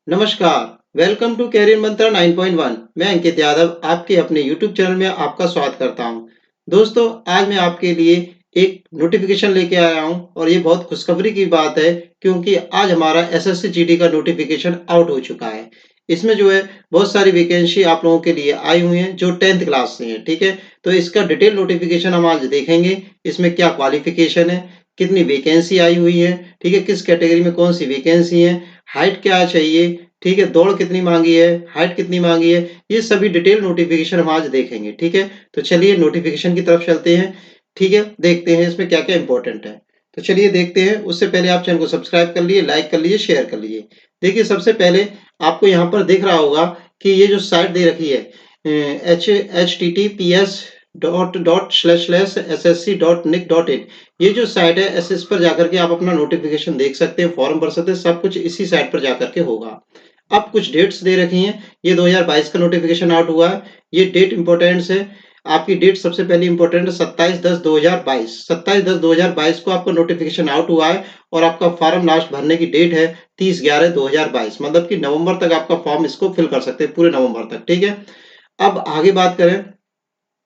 नमस्कार, welcome to career मंत्र 9.1। मैं अंकित यादव आपके अपने यूट्यूब चैनल में आपका स्वागत करता हूं। दोस्तों, आज मैं आपके लिए एक नोटिफिकेशन लेके आया हूं और ये बहुत खुशखबरी की बात है क्योंकि आज हमारा एसएससी जीडी का नोटिफिकेशन आउट हो चुका है। इसमें जो है बहुत सारी वैकेंसी आप लोगों के लिए आई हुई हैं जो 10th क्लास से हैं, ठीक है? तो इसका डिटेल नोटिफिकेशन हम आज देखेंगे। इसमें क्या क्वालिफिकेशन है, कितनी वैकेंसी आई हुई है, ठीक है? किस कैटेगरी में कौन सी वैकेंसी है, हाइट क्या चाहिए, ठीक है, दौड़ कितनी मांगी है, हाइट कितनी मांगी है, ये सभी डिटेल नोटिफिकेशन हम आज देखेंगे, ठीक है? तो चलिए नोटिफिकेशन की तरफ चलते हैं, ठीक है? देखते हैं इसमें क्या क्या इंपॉर्टेंट है। तो चलिए देखते हैं। उससे पहले आप चैनल को सब्सक्राइब कर लिए, लाइक कर लीजिए, शेयर कर लीजिए। देखिए, सबसे पहले आपको यहाँ पर दिख रहा होगा कि ये जो साइट दे रखी है https://ssc.nic.in, ये जो साइट है इस पर जाकर के आप अपना नोटिफिकेशन देख सकते हैं, फॉर्म भर सकते हैं, सब कुछ इसी साइट पर जाकर के होगा। अब कुछ डेट्स दे रखी हैं। ये 2022 का नोटिफिकेशन आउट हुआ है। ये डेट इंपॉर्टेंट है। आपकी डेट सबसे पहले इंपॉर्टेंट है 27/10/2022। 27/10/2022 को आपका नोटिफिकेशन आउट हुआ है और आपका फॉर्म लास्ट भरने की डेट है 30/11/2022। मतलब कि नवंबर तक आपका फॉर्म इसको फिल कर सकते हैं, पूरे नवंबर तक, ठीक है? अब आगे बात करें,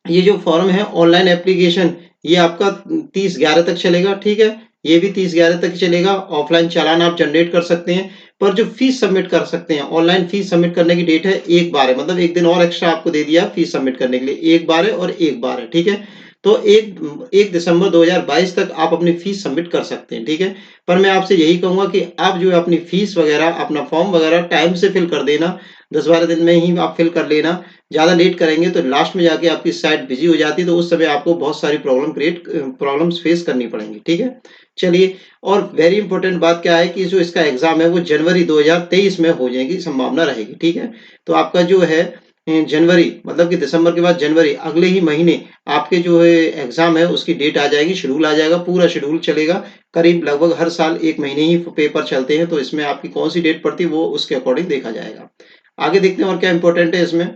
ये जो फॉर्म है ऑनलाइन एप्लीकेशन, ये आपका 30/11 तक चलेगा, ठीक है? ये भी 30/11 तक चलेगा। ऑफलाइन चालान आप जनरेट कर सकते हैं, पर जो फीस सबमिट कर सकते हैं, ऑनलाइन फीस सबमिट करने की डेट है 1 बार है, मतलब 1 दिन और एक्स्ट्रा आपको दे दिया फीस सबमिट करने के लिए। 1 बार है और 1 बार है, ठीक है? तो 1 दिसंबर 2022 तक आप अपनी फीस सबमिट कर सकते हैं, ठीक है? पर मैं आपसे यही कहूँगा कि आप जो है अपनी फीस वगैरह, अपना फॉर्म वगैरह टाइम से फिल कर देना। 10-12 दिन में ही आप फिल कर लेना। ज़्यादा लेट करेंगे तो लास्ट में जाके आपकी साइट बिज़ी हो जाती है, तो उस समय आपको बहुत सारी प्रॉब्लम्स फेस करनी पड़ेंगी, ठीक है? चलिए, और वेरी इंपॉर्टेंट बात क्या है कि जो इसका एग्ज़ाम है वो जनवरी 2023 में हो जाने की संभावना रहेगी, ठीक है? तो आपका जो है जनवरी, मतलब कि दिसंबर के बाद जनवरी, अगले ही महीने आपके जो है एग्ज़ाम है उसकी डेट आ जाएगी, शेड्यूल आ जाएगा, पूरा शेड्यूल चलेगा। करीब लगभग हर साल 1 महीने ही पेपर चलते हैं, तो इसमें आपकी कौन-सी डेट पड़ती है वो उसके अकॉर्डिंग देखा जाएगा। आगे देखते हैं और क्या इंपॉर्टेंट है इसमें।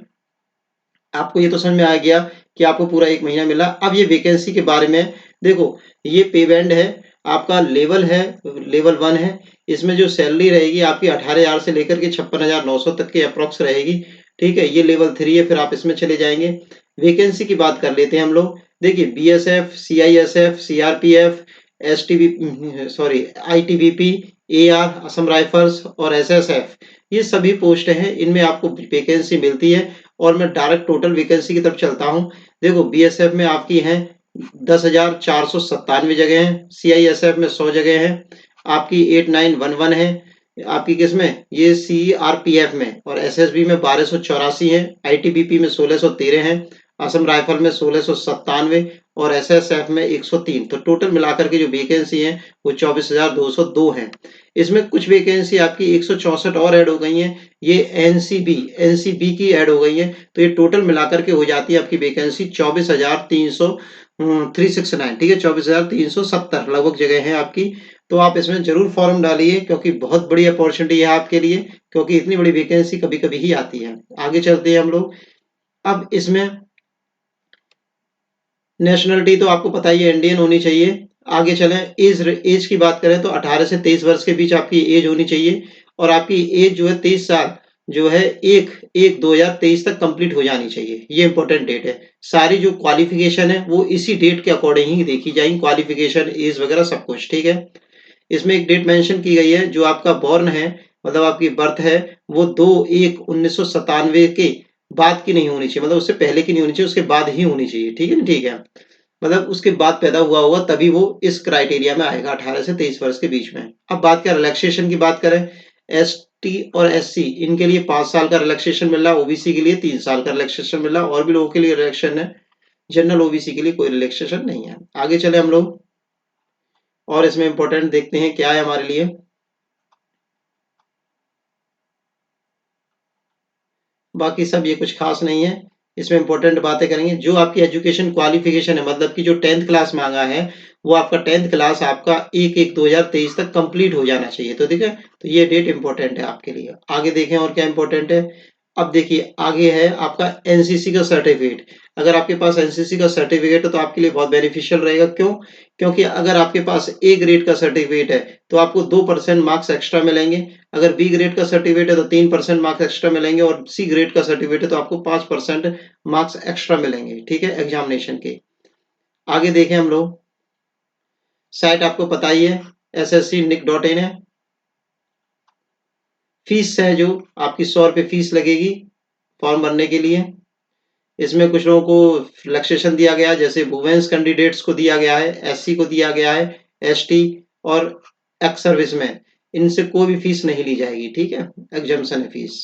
आपको ये तो समझ में आ गया कि आपको पूरा 1 महीना मिला। अब ये वैकेंसी के बारे में देखो, ये पे बैंड है, आपका लेवल है, लेवल 1 है। इसमें जो सैलरी रहेगी आपकी 18,000 से लेकर के 56,900 तक की अप्रॉक्स रहेगी, ठीक है? ये लेवल 3 है, फिर आप इसमें चले जाएँगे। वैकेंसी की बात कर लेते हैं हम लोग। देखिए, BSF, CISF, CRPF, ITBP, AR, Assam rifles और एसएसएफ, ये सभी पोस्ट हैं। इनमें आपको वैकेंसी मिलती है। और मैं डायरेक्ट टोटल वैकेंसी की तरफ चलता हूँ। देखो, बीएसएफ में आपकी हैं 10,497 जगह हैं, सीआईएसएफ में 100 जगह हैं, आपकी 8911 है, आपकी किसमें, ये सीआरपीएफ में, और एसएसबी में 1284 है, आईटीबीपी में 1613 है, असम राइफल में 1697 और एसएसएफ में 103। तो टोटल मिलाकर के जो वैकेंसी है वो 24,202 है। इसमें कुछ वैकेंसी आपकी 164 और ऐड हो गई हैं, ये एनसीबी की ऐड हो गई है। तो ये टोटल मिलाकर के हो जाती है आपकी वैकेंसी 24,369, ठीक है? 24,370 लगभग जगह है आपकी। तो आप इसमें जरूर फॉर्म डालिए क्योंकि बहुत बड़ी अपॉर्चुनिटी है आपके लिए, क्योंकि इतनी बड़ी वैकेंसी कभी कभी ही आती है। आगे चलते हैं हम लोग। अब इसमें नेशनलिटी तो आपको पता ही है, इंडियन होनी चाहिए। आगे चलें, एज की बात करें तो 18 से 23 वर्ष के बीच आपकी एज होनी चाहिए और आपकी एज जो है 23 साल जो है 1/1/2023 तक कंप्लीट हो जानी चाहिए। ये इंपॉर्टेंट डेट है। सारी जो क्वालिफिकेशन है वो इसी डेट के अकॉर्डिंग ही देखी जाएगी, क्वालिफिकेशन, एज वगैरह सब कुछ, ठीक है? इसमें एक डेट मेंशन की गई है, जो आपका बॉर्न है, मतलब आपकी बर्थ है, वो 2/1/1997 के बाद की नहीं होनी चाहिए, मतलब उससे पहले की नहीं होनी चाहिए, उसके बाद ही होनी चाहिए, ठीक है ना? ठीक है, मतलब उसके बाद पैदा हुआ होगा तभी वो इस क्राइटेरिया में आएगा, 18 से 23 वर्ष के बीच में। अब बात करें रिलैक्सेशन की, बात करें, एसटी और एससी, इनके लिए 5 साल का रिलैक्सेशन मिल रहा है, ओबीसी के लिए 3 साल का रिलैक्सेशन मिल रहा है, और भी लोगों के लिए रिलैक्सेशन है। जनरल ओबीसी के लिए कोई रिलैक्सेशन नहीं है। आगे चले हम लोग और इसमें इंपॉर्टेंट देखते हैं क्या है हमारे लिए। बाकी सब ये कुछ खास नहीं है। इसमें इंपॉर्टेंट बातें करेंगे, जो आपकी एजुकेशन क्वालिफिकेशन है, मतलब कि जो 10th क्लास मांगा है, वो आपका 10th क्लास आपका 1/1/2023 तक कंप्लीट हो जाना चाहिए। तो ठीक है, तो ये डेट इंपॉर्टेंट है आपके लिए। आगे देखें और क्या इंपॉर्टेंट है। अब देखिए आगे है आपका एनसीसी का सर्टिफिकेट। अगर आपके पास एनसीसी का सर्टिफिकेट है तो आपके लिए बहुत बेनिफिशियल रहेगा। क्यों? क्योंकि अगर आपके पास ए ग्रेड का सर्टिफिकेट है तो आपको 2% मार्क्स एक्स्ट्रा मिलेंगे। अगर बी ग्रेड का सर्टिफिकेट है तो 3% मार्क्स एक्स्ट्रा मिलेंगे और सी ग्रेड का सर्टिफिकेट है तो आपको 5% मार्क्स एक्स्ट्रा मिलेंगे। ठीक है, एग्जामिनेशन के। आगे देखें हम लोग, साइट आपको पता ही है, sscnick.in है। फीस है जो आपकी 100 रुपये फीस लगेगी फॉर्म भरने के लिए। इसमें कुछ लोगों को रिलैक्सेशन दिया गया है, जैसे वुमेन्स कैंडिडेट्स को दिया गया है, एससी को दिया गया है, एसटी और एक्स सर्विस में, इनसे कोई भी फीस नहीं ली जाएगी। ठीक है, एग्जामिशन है फीस।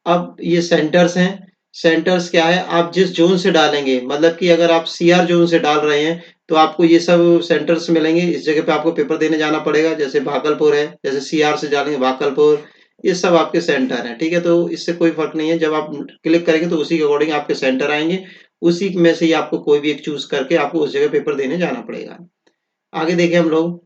अब ये सेंटर्स हैं। सेंटर्स क्या है, आप जिस जोन से डालेंगे, मतलब कि अगर आप सीआर जोन से डाल रहे हैं तो आपको ये सब सेंटर्स मिलेंगे। इस जगह पे आपको पेपर देने जाना पड़ेगा। जैसे भागलपुर है, जैसे सीआर से डालेंगे भागलपुर, ये सब आपके सेंटर हैं। ठीक है, तो इससे कोई फर्क नहीं है। जब आप क्लिक करेंगे तो उसी के अकॉर्डिंग आपके सेंटर आएंगे। उसी में से ही आपको कोई भी एक चूज करके आपको उस जगह पेपर देने जाना पड़ेगा। आगे देखें हम लोग,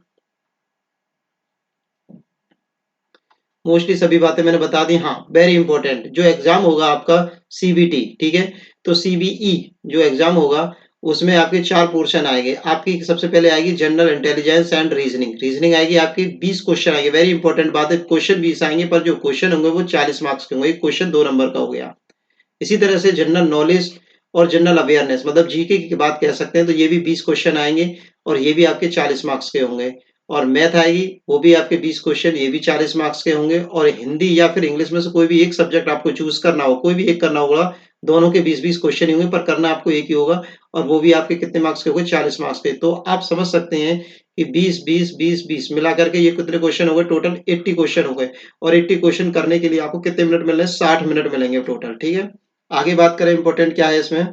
मोस्टली सभी बातें मैंने बता दी। हाँ, वेरी इंपॉर्टेंट, जो एग्जाम होगा आपका सीबीटी, ठीक है, तो सीबीई जो एग्जाम होगा उसमें आपके 4 पोर्शन आएंगे। आपकी सबसे पहले आएगी general intelligence and reasoning. Reasoning आएगी आपकी, 20 क्वेश्चन आएंगे। वेरी इंपॉर्टेंट बात है, क्वेश्चन 20 आएंगे पर जो क्वेश्चन होंगे वो 40 मार्क्स के होंगे। एक क्वेश्चन 2 नंबर का हो गया। इसी तरह से जनरल नॉलेज और जनरल अवेयरनेस, मतलब जीके की बात कह सकते हैं, तो ये भी 20 क्वेश्चन आएंगे और ये भी आपके 40 मार्क्स के होंगे। और मैथ आएगी, वो भी आपके 20 क्वेश्चन, ये भी 40 मार्क्स के होंगे। और हिंदी या फिर इंग्लिश में से कोई भी एक सब्जेक्ट आपको चूज करना हो, कोई भी एक करना होगा, दोनों के 20-20 क्वेश्चन ही होंगे, पर करना आपको एक ही होगा। और वो भी आपके कितने मार्क्स के होंगे, 40 मार्क्स के। तो आप समझ सकते हैं कि 20-20-20-20 मिला करके ये कितने क्वेश्चन हो गए, टोटल 80 क्वेश्चन हो गए। और 80 क्वेश्चन करने के लिए आपको कितने मिनट मिल रहे हैं, 60 मिनट मिलेंगे टोटल। ठीक है, आगे बात करें इंपॉर्टेंट क्या है इसमें।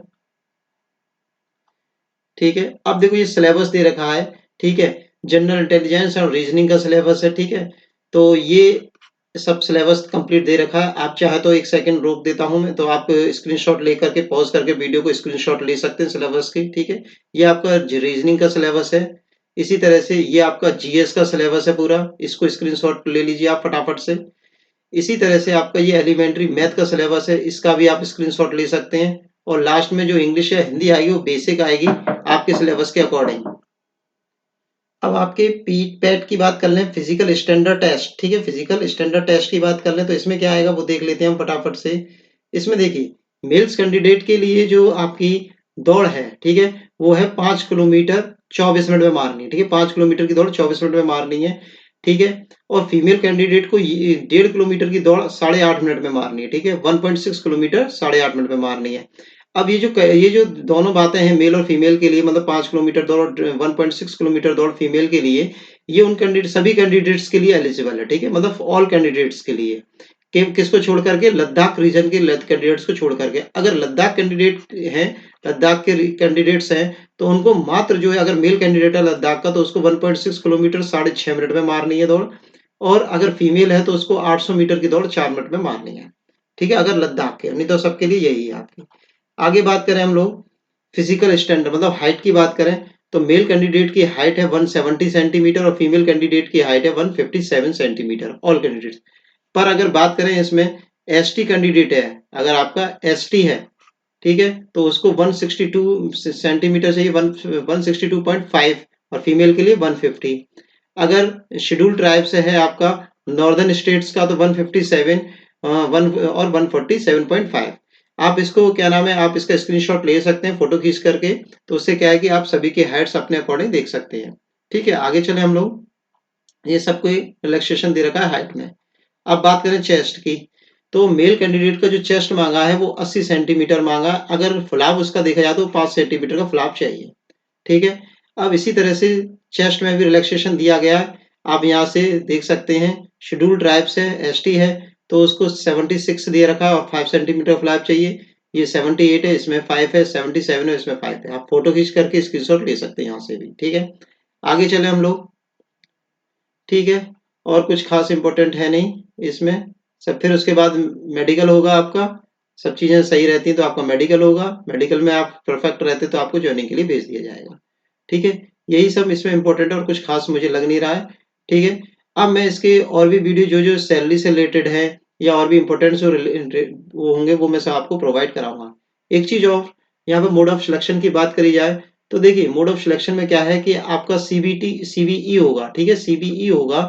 ठीक है, अब देखो ये सिलेबस दे रखा है। ठीक है, जनरल इंटेलिजेंस और रीजनिंग का सिलेबस है। ठीक है, तो ये सब सिलेबस कंप्लीट दे रखा है। आप चाहे तो 1 सेकंड रोक देता हूं मैं, तो आप स्क्रीनशॉट लेकर के पॉज करके वीडियो को स्क्रीनशॉट ले सकते हैं सिलेबस की। ठीक है, ये आपका रीजनिंग का सिलेबस है। इसी तरह से ये आपका जीएस का सिलेबस है पूरा, इसको स्क्रीनशॉट ले लीजिए आप फटाफट से। इसी तरह से आपका ये एलिमेंट्री मैथ का सिलेबस है, इसका भी आप स्क्रीनशॉट ले सकते हैं। और लास्ट में जो इंग्लिश या हिंदी आएगी वो बेसिक आएगी आपके सिलेबस के अकॉर्डिंग। अब आपके पीट पैट की बात कर लें, फिजिकल स्टैंडर्ड टेस्ट। ठीक है, फिजिकल स्टैंडर्ड टेस्ट की बात कर लें तो इसमें क्या आएगा वो देख लेते हैं हम फटाफट से। इसमें देखिए, मेल्स कैंडिडेट के लिए जो आपकी दौड़ है, ठीक है, वो है 5 किलोमीटर 24 मिनट में मारनी है। ठीक है, 5 किलोमीटर की दौड़ 24 मिनट में मारनी है। ठीक है, और फीमेल कैंडिडेट को 1.5 किलोमीटर की दौड़ 8.5 मिनट में मारनी है। ठीक है, 1.6 किलोमीटर 8.5 मिनट में मारनी है। अब ये जो दोनों बातें हैं मेल और फीमेल के लिए, मतलब 5 किलोमीटर दौड़ और 1.6 किलोमीटर दौड़ फीमेल के लिए, ये उन कैंडिडेट सभी कैंडिडेट्स के लिए एलिजिबल है। ठीक है, मतलब ऑल कैंडिडेट्स के लिए। किसको छोड़ करके, लद्दाख रीजन के कैंडिडेट्स को छोड़ करके। अगर लद्दाख कैंडिडेट हैं, लद्दाख के कैंडिडेट्स हैं, तो उनको मात्र जो है, अगर मेल कैंडिडेट है लद्दाख का तो उसको 1.6 किलोमीटर 6.5 मिनट में मारनी है दौड़। और अगर फीमेल है तो उसको 800 मीटर की दौड़ 4 मिनट में मारनी है। ठीक है, अगर लद्दाख के, नहीं तो सबके लिए यही है आपकी। आगे बात करें हम लोग फिजिकल स्टैंडर्ड, मतलब हाइट की बात करें, तो मेल कैंडिडेट की हाइट है 170 सेंटीमीटर और फीमेल कैंडिडेट की हाइट है 157 सेंटीमीटर, ऑल कैंडिडेट्स। पर अगर बात करें इसमें एसटी कैंडिडेट है, अगर आपका एसटी है, ठीक है, तो उसको 162 सेंटीमीटर चाहिए, 162.5, और फीमेल के लिए 150। अगर शेड्यूल ट्राइब से है आपका नॉर्दर्न स्टेट्स का तो 157, वन और 147.5। आप इसको क्या नाम है, आप इसका स्क्रीनशॉट ले सकते हैं फोटो खींच करके। तो उससे क्या है कि आप सभी के हाइट्स अपने अकॉर्डिंग देख सकते हैं। ठीक है, आगे चले हम लोग, ये सब कोई रिलैक्सेशन दे रखा है हाइट में। अब बात करें चेस्ट की, तो मेल कैंडिडेट का जो चेस्ट मांगा है वो 80 सेंटीमीटर मांगा। अगर फुलाव उसका देखा जाए तो 5 सेंटीमीटर का फुलाव चाहिए। ठीक है, अब इसी तरह से चेस्ट में भी रिलैक्सेशन दिया गया है। आप यहाँ से देख सकते हैं, शेड्यूल ट्राइब से एसटी है तो उसको 76 दे रखा है और 5 सेंटीमीटर फ्लैप चाहिए। ये 78 है, इसमें 5 है, 77 है, इसमें 5 है। आप फोटो खींच करके स्क्रीनशॉट ले सकते हैं यहाँ से भी। ठीक है, आगे चले हम लोग। ठीक है, और कुछ खास इंपॉर्टेंट है नहीं इसमें। सब फिर उसके बाद मेडिकल होगा आपका। सब चीजें सही रहती हैं तो आपका मेडिकल होगा। मेडिकल में आप परफेक्ट रहते तो आपको ज्वाइनिंग के लिए भेज दिया जाएगा। ठीक है, यही सब इसमें इंपॉर्टेंट है और कुछ खास मुझे लग नहीं रहा है। ठीक है, अब मैं इसके और भी वीडियो जो जो सैलरी से रिलेटेड है या और भी इम्पोर्टेंट जो वो होंगे वो मैं सब आपको प्रोवाइड कराऊंगा। एक चीज और, यहाँ पे मोड ऑफ सिलेक्शन की बात करी जाए तो देखिए मोड ऑफ सिलेक्शन में क्या है कि आपका सीबीई होगा, ठीक है, सीबीई होगा।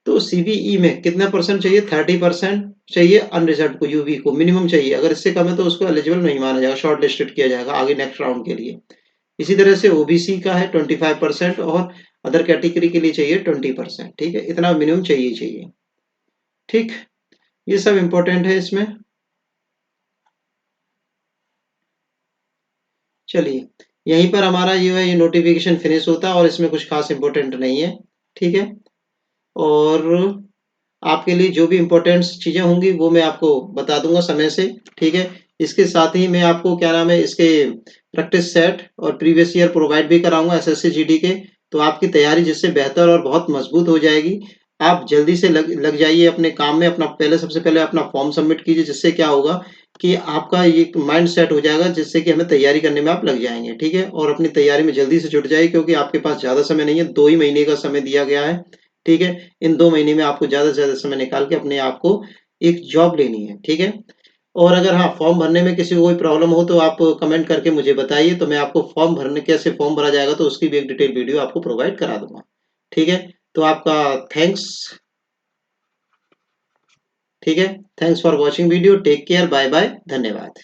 तो सीबीई में कितना परसेंट चाहिए, 30% चाहिए अनरिजर्व को, यूवी को मिनिमम चाहिए। अगर इससे कम है तो उसको एलिजिबल नहीं माना जाएगा, शॉर्ट लिस्टेड किया जाएगा आगे नेक्स्ट राउंड के लिए। इसी तरह से ओबीसी का है 25% और अदर कैटेगरी के लिए चाहिए 20%, ठीक है, इतना मिनिमम चाहिए चाहिए। ठीक, ये सब इम्पोर्टेंट है इसमें। चलिए, यहीं पर हमारा ये नोटिफिकेशन फिनिश होता है और इसमें कुछ खास इम्पोर्टेंट नहीं है, ठीक है। और आपके लिए जो भी इम्पोर्टेंट चीज़ें होंगी वो मैं आपको बता दूंगा समय से, ठीक है। इसके साथ ही मैं आपको क्या नाम है इसके प्रैक्टिस सेट और प्रीवियस ईयर प्रोवाइड भी कराऊंगा एसएससी जीडी के। तो आपकी तैयारी जिससे बेहतर और बहुत मजबूत हो जाएगी। आप जल्दी से लग जाइए अपने काम में, अपना पहले सबसे पहले अपना फॉर्म सबमिट कीजिए, जिससे क्या होगा कि आपका ये माइंड सेट हो जाएगा, जिससे कि हमें तैयारी करने में आप लग जाएंगे, ठीक है। और अपनी तैयारी में जल्दी से जुट जाइए, क्योंकि आपके पास ज़्यादा समय नहीं है, 2 ही महीने का समय दिया गया है, ठीक है। इन 2 महीने में आपको ज़्यादा से ज़्यादा समय निकाल के अपने आप को एक जॉब लेनी है, ठीक है। और अगर हाँ, फॉर्म भरने में किसी को कोई प्रॉब्लम हो तो आप कमेंट करके मुझे बताइए, तो मैं आपको फॉर्म भरने कैसे फॉर्म भरा जाएगा तो उसकी भी एक डिटेल वीडियो आपको प्रोवाइड करा दूंगा, ठीक है। तो आपका थैंक्स, ठीक है। Thanks for watching video, take care, bye bye, धन्यवाद।